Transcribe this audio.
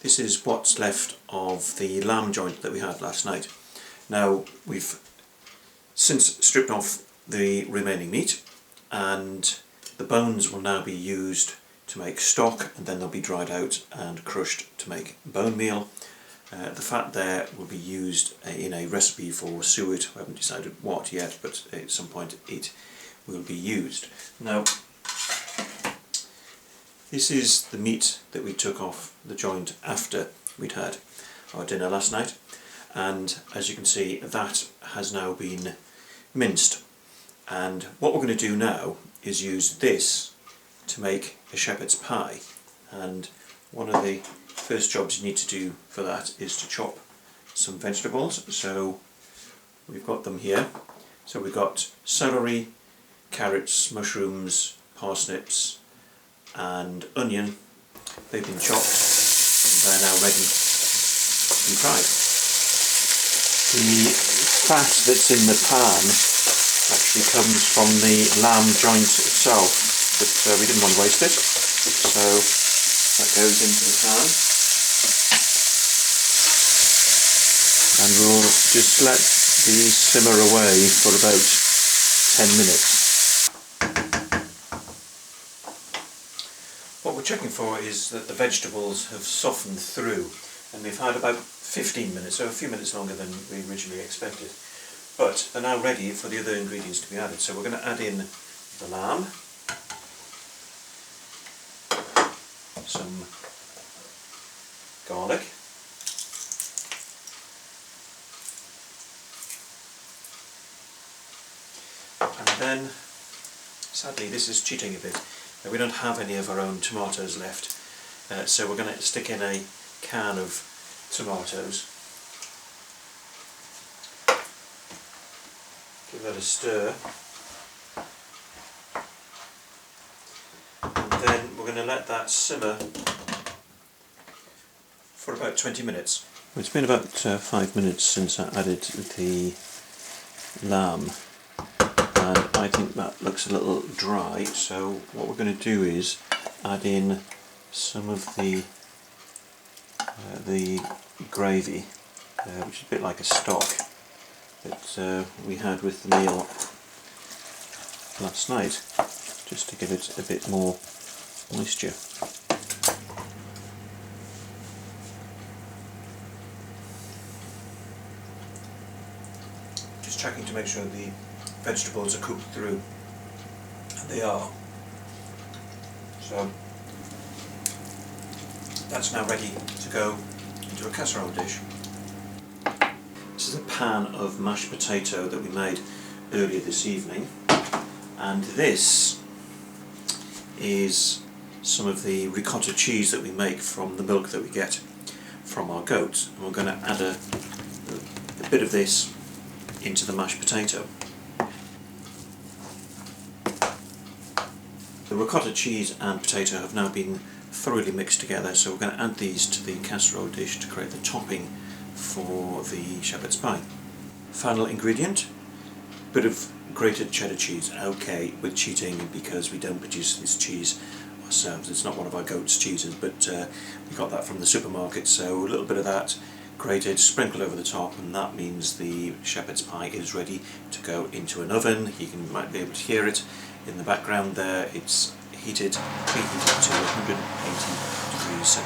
This is what's left of the lamb joint that we had last night. Now we've since stripped off the remaining meat, and the bones will now be used to make stock, and then they'll be dried out and crushed to make bone meal. The fat there will be used in a recipe for suet. I haven't decided what yet, but at some point it will be used. Now, this is the meat that we took off the joint after we'd had our dinner last night, and as you can see, that has now been minced. And what we're going to do now is use this to make a shepherd's pie, and one of the first jobs you need to do for that is to chop some vegetables. So we've got them here. So we've got celery, carrots, mushrooms, parsnips and onion. They've been chopped and they're now ready to be fried. The fat that's in the pan actually comes from the lamb joint itself, but we didn't want to waste it, so that goes into the pan. And we'll just let these simmer away for about 10 minutes. What we're checking for is that the vegetables have softened through, and we've had about 15 minutes, so a few minutes longer than we originally expected. But they're now ready for the other ingredients to be added. So we're going to add in the lamb, some garlic, and then, sadly this is cheating a bit, we don't have any of our own tomatoes left, so we're going to stick in a can of tomatoes, give that a stir, and then we're going to let that simmer for about 20 minutes. It's been about 5 minutes since I added the lamb, and I think that looks a little dry, so what we're going to do is add in some of the gravy, which is a bit like a stock that we had with the meal last night, just to give it a bit more moisture. Just checking to make sure the vegetables are cooked through, and they are. So that's now ready to go into a casserole dish. This is a pan of mashed potato that we made earlier this evening, and this is some of the ricotta cheese that we make from the milk that we get from our goats, and we're going to add a bit of this into the mashed potato. The ricotta cheese and potato have now been thoroughly mixed together, so we're going to add these to the casserole dish to create the topping for the shepherd's pie. Final ingredient, bit of grated cheddar cheese. Okay, we're cheating because we don't produce this cheese ourselves. It's not one of our goat's cheeses, but we got that from the supermarket, so a little bit of that grated, sprinkled over the top, and that means the shepherd's pie is ready to go into an oven. Might be able to hear it in the background there. It's preheated to 180 degrees